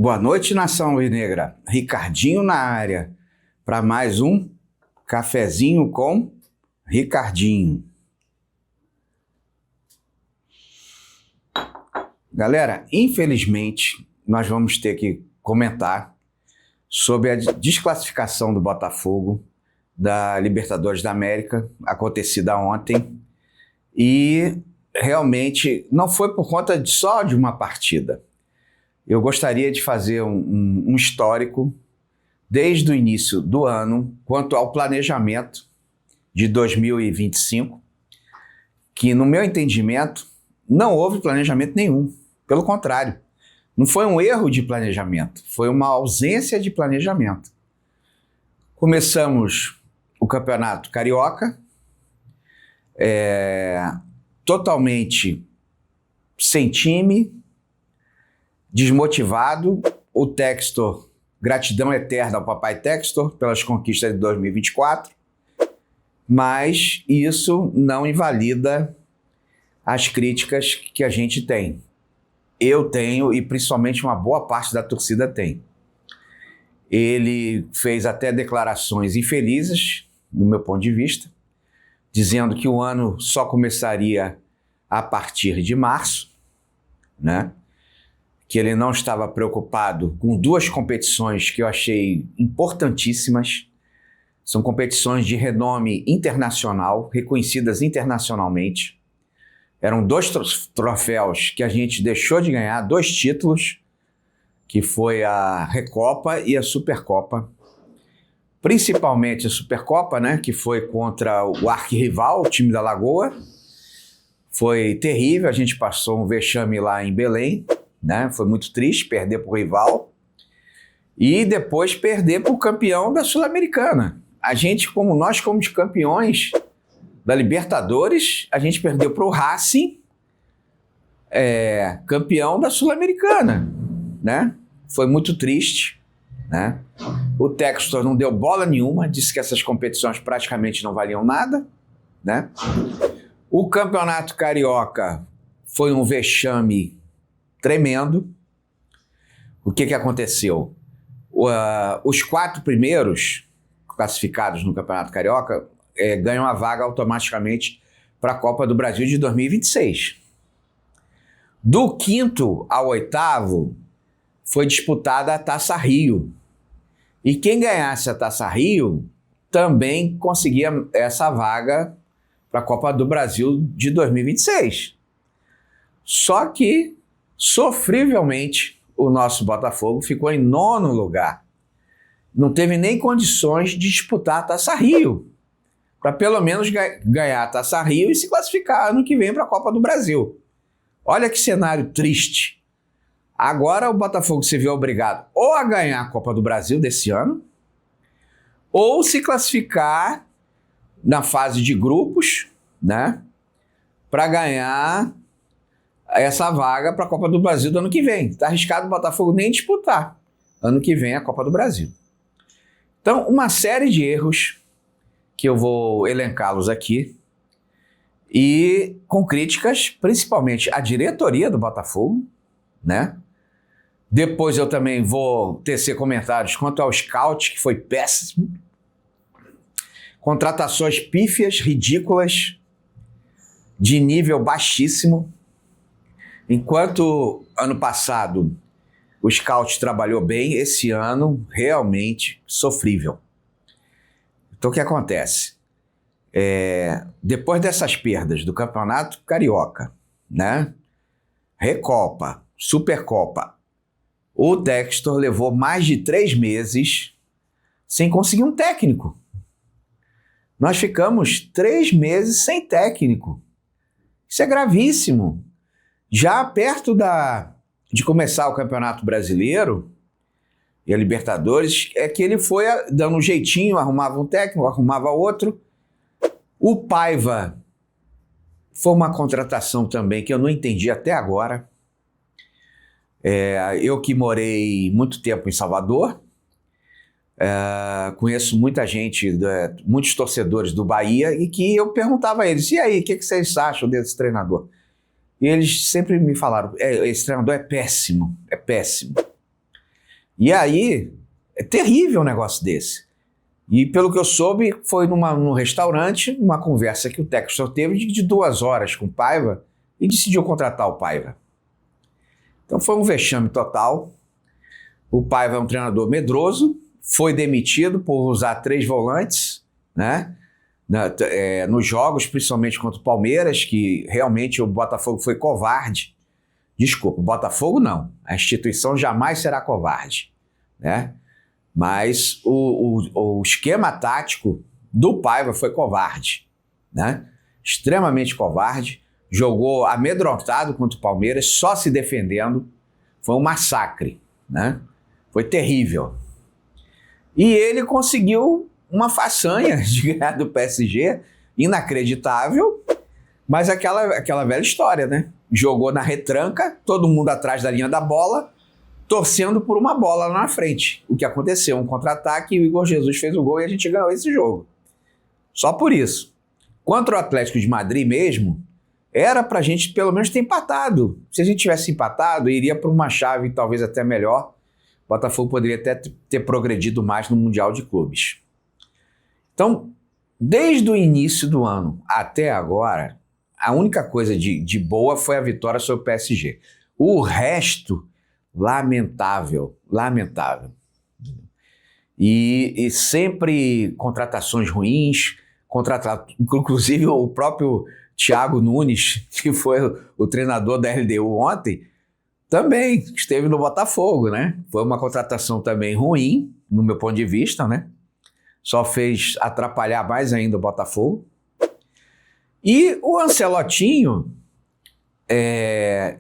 Boa noite, nação alvinegra. Ricardinho na área para mais um cafezinho com Ricardinho. Galera, infelizmente, nós vamos ter que comentar sobre a desclassificação do Botafogo da Libertadores da América, acontecida ontem, e realmente não foi por conta só de uma partida. Eu gostaria de fazer um histórico desde o início do ano quanto ao planejamento de 2025, que no meu entendimento não houve planejamento nenhum, pelo contrário, não foi um erro de planejamento, foi uma ausência de planejamento. Começamos o Campeonato Carioca, totalmente sem time, desmotivado. O Textor, gratidão eterna ao papai Textor pelas conquistas de 2024, mas isso não invalida as críticas que a gente tem. Eu tenho e principalmente uma boa parte da torcida tem. Ele fez até declarações infelizes, no meu ponto de vista, dizendo que o ano só começaria a partir de março, né? Que ele não estava preocupado com duas competições que eu achei importantíssimas. São competições de renome internacional, reconhecidas internacionalmente. Eram dois troféus que a gente deixou de ganhar, dois títulos, que foi a Recopa e a Supercopa. Principalmente a Supercopa, né, que foi contra o arquirrival, o time da Lagoa. Foi terrível, a gente passou um vexame lá em Belém, né? Foi muito triste perder para o rival e depois perder para o campeão da Sul-Americana. A gente, como campeões da Libertadores, a gente perdeu para o Racing, campeão da Sul-Americana, né? Foi muito triste, né? O Textor não deu bola nenhuma, disse que essas competições praticamente não valiam nada, né? O Campeonato Carioca foi um vexame tremendo. O que aconteceu? Os 4 primeiros classificados no Campeonato Carioca ganham a vaga automaticamente para a Copa do Brasil de 2026. Do 5º ao 8º foi disputada a Taça Rio. E quem ganhasse a Taça Rio também conseguia essa vaga para a Copa do Brasil de 2026. Só que sofrivelmente, o nosso Botafogo ficou em 9º lugar. Não teve nem condições de disputar a Taça Rio, para pelo menos ganhar a Taça Rio e se classificar ano que vem para a Copa do Brasil. Olha que cenário triste. Agora o Botafogo se vê obrigado ou a ganhar a Copa do Brasil desse ano, ou se classificar na fase de grupos, né, para ganhar essa vaga para a Copa do Brasil do ano que vem. Está arriscado o Botafogo nem disputar ano que vem a Copa do Brasil. Então, uma série de erros que eu vou elencá-los aqui e com críticas, principalmente à diretoria do Botafogo, né? Depois eu também vou tecer comentários quanto ao scout, que foi péssimo. Contratações pífias, ridículas, de nível baixíssimo. Enquanto ano passado o scout trabalhou bem, esse ano realmente sofrível. Então o que acontece? Depois dessas perdas do Campeonato Carioca, né? Recopa, Supercopa, o Textor levou mais de 3 meses sem conseguir um técnico. Nós ficamos 3 meses sem técnico. Isso é gravíssimo. Já perto de começar o Campeonato Brasileiro e a Libertadores, é que ele foi dando um jeitinho, arrumava um técnico, arrumava outro. O Paiva foi uma contratação também que eu não entendi até agora. Eu que morei muito tempo em Salvador, conheço muita gente, muitos torcedores do Bahia, e que eu perguntava a eles, e aí, o que vocês acham desse treinador? E eles sempre me falaram, esse treinador é péssimo, é péssimo. E aí, é terrível um negócio desse. E pelo que eu soube, foi num restaurante, uma conversa que o Textor teve de 2 horas com o Paiva e decidiu contratar o Paiva. Então foi um vexame total. O Paiva é um treinador medroso, foi demitido por usar 3 volantes, né? Nos jogos, principalmente contra o Palmeiras, que realmente o Botafogo foi covarde. Desculpa, o Botafogo não. A instituição jamais será covarde, né? Mas o esquema tático do Paiva foi covarde, né? Extremamente covarde. Jogou amedrontado contra o Palmeiras, só se defendendo. Foi um massacre, né? Foi terrível. E ele conseguiu uma façanha de ganhar do PSG, inacreditável, mas aquela velha história, né? Jogou na retranca, todo mundo atrás da linha da bola, torcendo por uma bola lá na frente. O que aconteceu? Um contra-ataque, e o Igor Jesus fez o gol e a gente ganhou esse jogo. Só por isso. Contra o Atlético de Madrid mesmo, era pra gente pelo menos ter empatado. Se a gente tivesse empatado, iria para uma chave talvez até melhor. O Botafogo poderia até ter progredido mais no Mundial de Clubes. Então, desde o início do ano até agora, a única coisa de boa foi a vitória sobre o PSG. O resto, lamentável, lamentável. E sempre contratações ruins, inclusive o próprio Thiago Nunes, que foi o treinador da LDU ontem, também esteve no Botafogo, né? Foi uma contratação também ruim, no meu ponto de vista, né? Só fez atrapalhar mais ainda o Botafogo. E o Ancelotinho,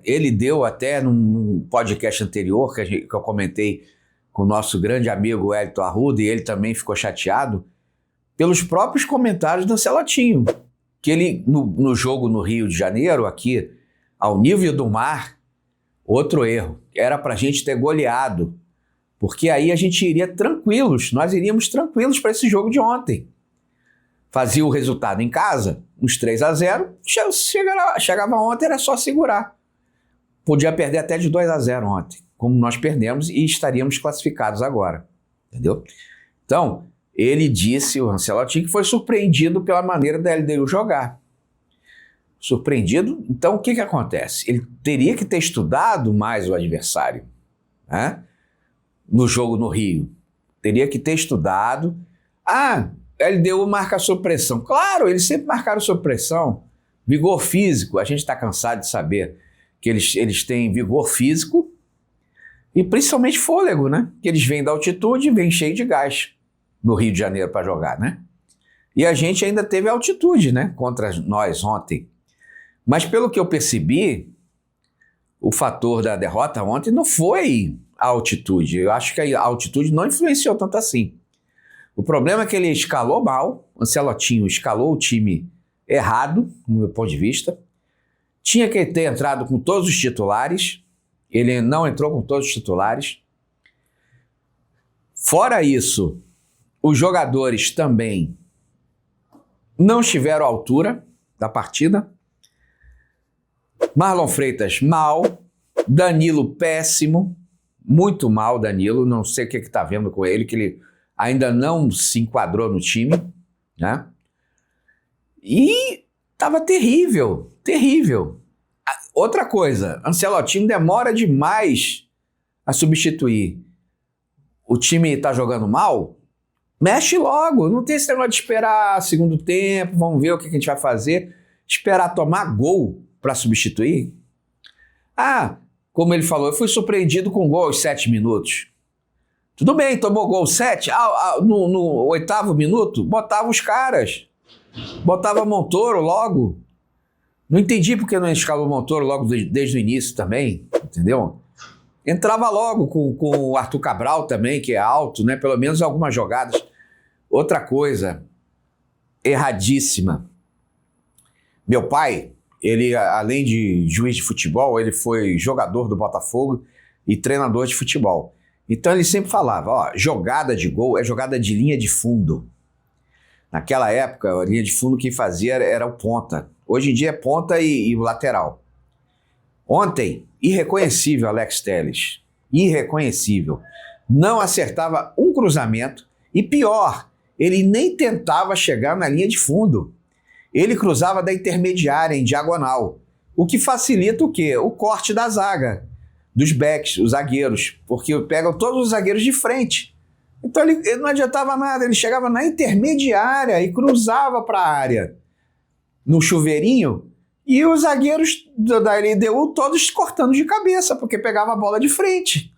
ele deu até num podcast anterior, que eu comentei com o nosso grande amigo Hélito Arruda, e ele também ficou chateado, pelos próprios comentários do Ancelotinho, que ele, no jogo no Rio de Janeiro, aqui, ao nível do mar, outro erro, era pra gente ter goleado, porque aí a gente iria tranquilos, nós iríamos tranquilos para esse jogo de ontem. Fazia o resultado em casa, uns 3-0, chegava ontem, era só segurar. Podia perder até de 2-0 ontem, como nós perdemos, e estaríamos classificados agora, entendeu? Então, ele disse, o Ancelotti, que foi surpreendido pela maneira da LDU jogar. Surpreendido? Então, o que acontece? Ele teria que ter estudado mais o adversário, né? No jogo no Rio. Teria que ter estudado. LDU marca sob pressão. Claro, eles sempre marcaram sob pressão. Vigor físico, a gente está cansado de saber que eles têm vigor físico e principalmente fôlego, né? Que eles vêm da altitude e vêm cheio de gás no Rio de Janeiro para jogar, né? E a gente ainda teve altitude, né? Contra nós ontem. Mas pelo que eu percebi, o fator da derrota ontem não foi a altitude. Eu acho que a altitude não influenciou tanto assim. O problema é que ele escalou mal, o Ancelotinho escalou o time errado, no meu ponto de vista. Tinha que ter entrado com todos os titulares, ele não entrou com todos os titulares. Fora isso, os jogadores também não estiveram à altura da partida. Marlon Freitas, mal. Danilo, péssimo. Muito mal, Danilo. Não sei o que está vendo com ele, que ele ainda não se enquadrou no time, né? E estava terrível, terrível. Outra coisa, Ancelotti demora demais a substituir. O time está jogando mal? Mexe logo, não tem esse negócio de esperar segundo tempo, vamos ver o que a gente vai fazer. Esperar tomar gol para substituir? Como ele falou, eu fui surpreendido com gol aos 7 minutos. Tudo bem, tomou gol 7, no 8º minuto, botava os caras. Botava Montoro logo. Não entendi porque não escalou Montoro logo desde o início também, entendeu? Entrava logo com o Arthur Cabral também, que é alto, né? Pelo menos algumas jogadas. Outra coisa, erradíssima. Meu pai, ele, além de juiz de futebol, ele foi jogador do Botafogo e treinador de futebol. Então ele sempre falava, jogada de gol é jogada de linha de fundo. Naquela época, a linha de fundo quem fazia era o ponta. Hoje em dia é ponta e o lateral. Ontem, irreconhecível Alex Telles. Irreconhecível. não acertava um cruzamento e pior, ele nem tentava chegar na linha de fundo. Ele cruzava da intermediária em diagonal, o que facilita o quê? O corte da zaga, dos backs, os zagueiros, porque pegam todos os zagueiros de frente. Então ele não adiantava nada, ele chegava na intermediária e cruzava para a área, no chuveirinho, e os zagueiros da LDU todos cortando de cabeça, porque pegava a bola de frente.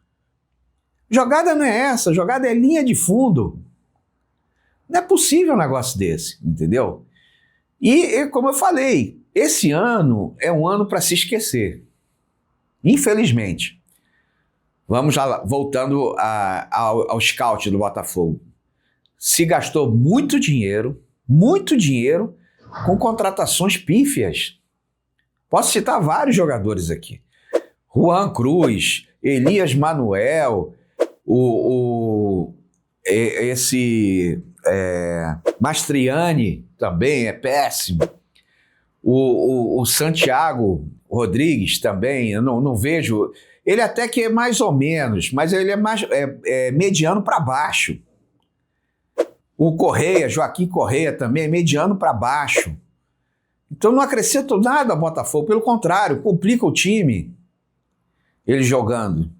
Jogada não é essa, jogada é linha de fundo. Não é possível um negócio desse, entendeu? E como eu falei, esse ano é um ano para se esquecer. Infelizmente. Vamos lá, voltando ao scout do Botafogo. Se gastou muito dinheiro com contratações pífias. Posso citar vários jogadores aqui. Juan Cruz, Elias Manuel, Mastriani também é péssimo. O Santiago Rodrigues também, eu não vejo... Ele até que é mais ou menos, mas ele é mais mediano para baixo. O Correia, Joaquim Correia também é mediano para baixo. Então não acrescenta nada ao Botafogo, pelo contrário, complica o time, ele jogando.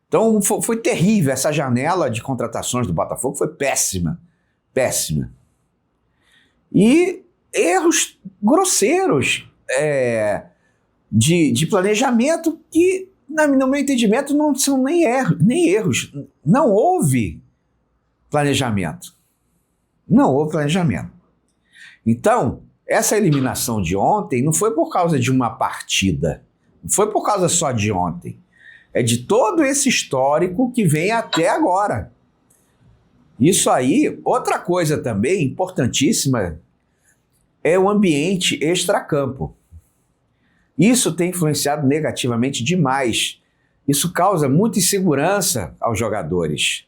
Então foi terrível, essa janela de contratações do Botafogo foi péssima, péssima. E erros grosseiros de planejamento que, no meu entendimento, não são nem erros. Não houve planejamento. Não houve planejamento. Então, essa eliminação de ontem não foi por causa de uma partida, não foi por causa só de ontem. É de todo esse histórico que vem até agora. Isso aí, outra coisa também importantíssima, é o ambiente extracampo. Isso tem influenciado negativamente demais. Isso causa muita insegurança aos jogadores.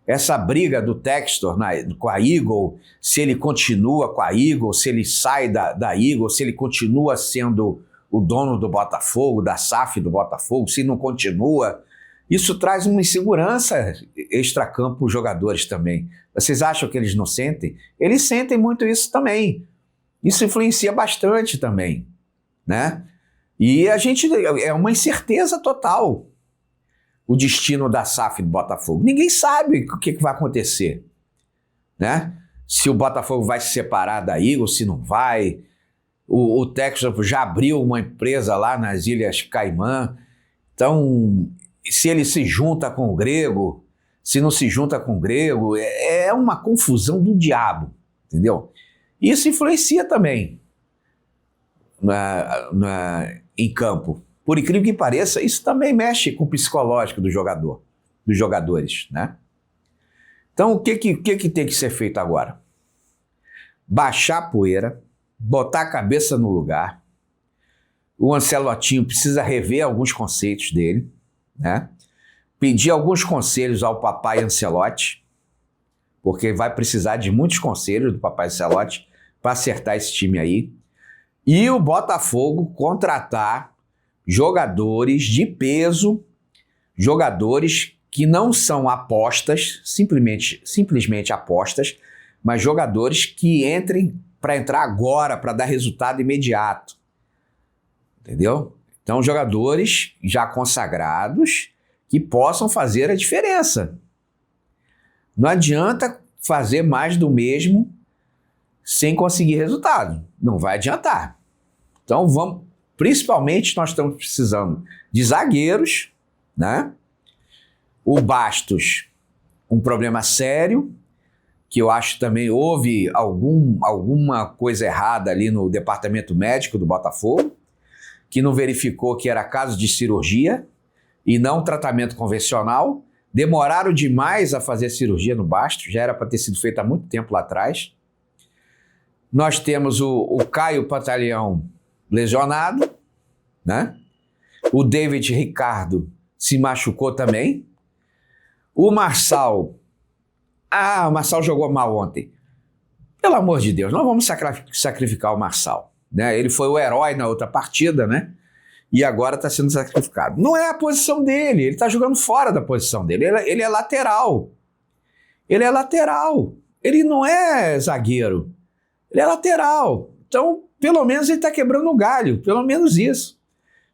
Essa briga do Textor com a Eagle, se ele continua com a Eagle, se ele sai da Eagle, se ele continua sendo o dono do Botafogo, da SAF do Botafogo, se não continua, isso traz uma insegurança extracampo os jogadores também. Vocês acham que eles não sentem? Eles sentem muito isso também. Isso influencia bastante também, né? E é uma incerteza total o destino da SAF do Botafogo. Ninguém sabe o que vai acontecer, né? Se o Botafogo vai se separar da Eagle, se não vai. O Texas já abriu uma empresa lá nas Ilhas Caimã. Então, se ele se junta com o Grego, se não se junta com o Grego, é uma confusão do diabo, entendeu? Isso influencia também em campo. Por incrível que pareça, isso também mexe com o psicológico do jogador, dos jogadores, né? Então, o que tem que ser feito agora? Baixar a poeira, botar a cabeça no lugar. O Ancelotinho precisa rever alguns conceitos dele, né? Pedir alguns conselhos ao papai Ancelotti, porque vai precisar de muitos conselhos do papai Ancelotti para acertar esse time aí. E o Botafogo contratar jogadores de peso, jogadores que não são apostas, simplesmente apostas, mas jogadores que entrem para entrar agora, para dar resultado imediato. Entendeu? Então, jogadores já consagrados que possam fazer a diferença. Não adianta fazer mais do mesmo sem conseguir resultado. Não vai adiantar. Então, principalmente nós estamos precisando de zagueiros, né? O Bastos, um problema sério, que eu acho também houve alguma coisa errada ali no departamento médico do Botafogo, que não verificou que era caso de cirurgia e não tratamento convencional. Demoraram demais a fazer cirurgia no Bastos, já era para ter sido feita há muito tempo lá atrás. Nós temos o Caio Pantaleão lesionado, né? O David Ricardo se machucou também. O Marçal jogou mal ontem. Pelo amor de Deus, não vamos sacrificar o Marçal, né? Ele foi o herói na outra partida, né? e agora está sendo sacrificado. Não é a posição dele, ele está jogando fora da posição dele, ele é lateral. Ele é lateral, ele não é zagueiro, ele é lateral. Então, pelo menos ele está quebrando o galho, pelo menos isso.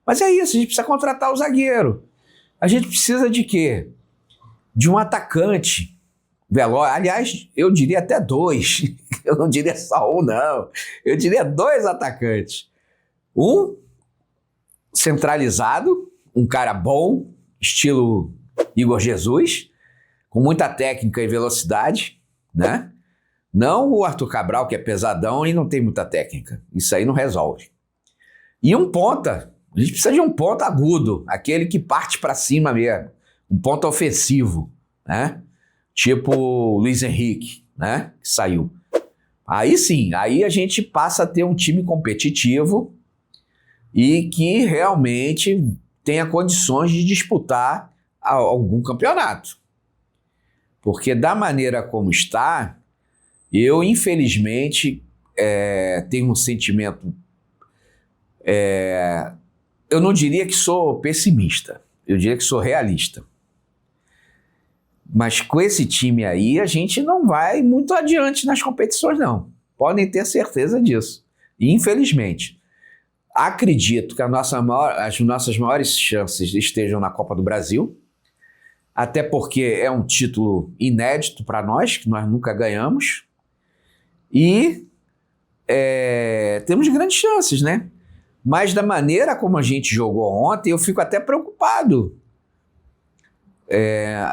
Mas é isso, a gente precisa contratar o zagueiro. A gente precisa de quê? De um atacante veloz. Aliás, eu diria até 2. Eu não diria só um, não. Eu diria 2 atacantes. Um centralizado, um cara bom, estilo Igor Jesus, com muita técnica e velocidade, né? Não o Arthur Cabral, que é pesadão e não tem muita técnica. Isso aí não resolve. E um ponta. A gente precisa de um ponta agudo, aquele que parte para cima mesmo. Um ponta ofensivo, né? Tipo o Luiz Henrique, né? Que saiu. Aí sim, aí a gente passa a ter um time competitivo e que realmente tenha condições de disputar algum campeonato. Porque da maneira como está, eu infelizmente tenho um sentimento... eu não diria que sou pessimista, eu diria que sou realista. Mas com esse time aí, a gente não vai muito adiante nas competições, não. Podem ter certeza disso. E, infelizmente, acredito que as nossas maiores chances estejam na Copa do Brasil, até porque é um título inédito para nós, que nós nunca ganhamos. E temos grandes chances, né? Mas da maneira como a gente jogou ontem, eu fico até preocupado.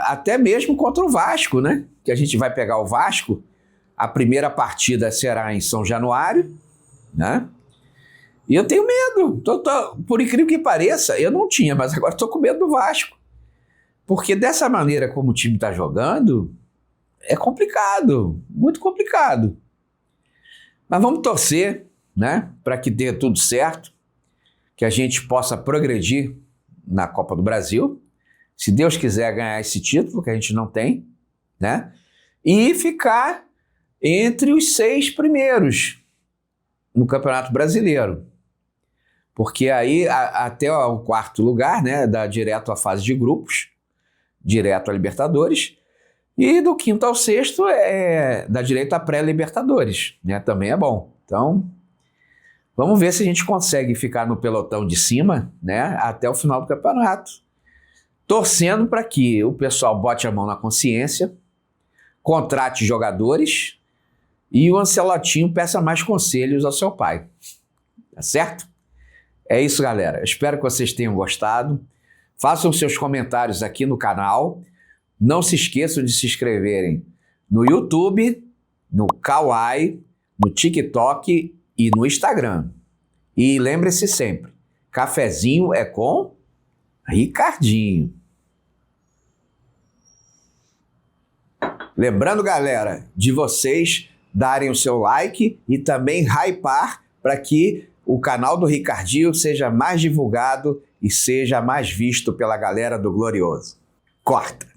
Até mesmo contra o Vasco, né? Que a gente vai pegar o Vasco, a primeira partida será em São Januário, né? E eu tenho medo. Por incrível que pareça, eu não tinha, mas agora estou com medo do Vasco. Porque dessa maneira como o time está jogando, é complicado, muito complicado. Mas vamos torcer, né? Para que dê tudo certo, que a gente possa progredir na Copa do Brasil, se Deus quiser ganhar esse título, que a gente não tem, né? E ficar entre os 6 primeiros no Campeonato Brasileiro. Porque aí até o 4º lugar, né, dá direto à fase de grupos, direto a Libertadores, e do 5º ao 6º dá direito a pré-Libertadores, né? Também é bom. Então, vamos ver se a gente consegue ficar no pelotão de cima, né, até o final do campeonato. Torcendo para que o pessoal bote a mão na consciência, contrate jogadores e o Ancelotinho peça mais conselhos ao seu pai. Tá certo? É isso, galera. Espero que vocês tenham gostado. Façam seus comentários aqui no canal. Não se esqueçam de se inscreverem no YouTube, no Kawaii, no TikTok e no Instagram. E lembre-se sempre, cafezinho é com Ricardinho. Lembrando, galera, de vocês darem o seu like e também hypar para que o canal do Ricardinho seja mais divulgado e seja mais visto pela galera do Glorioso. Corta!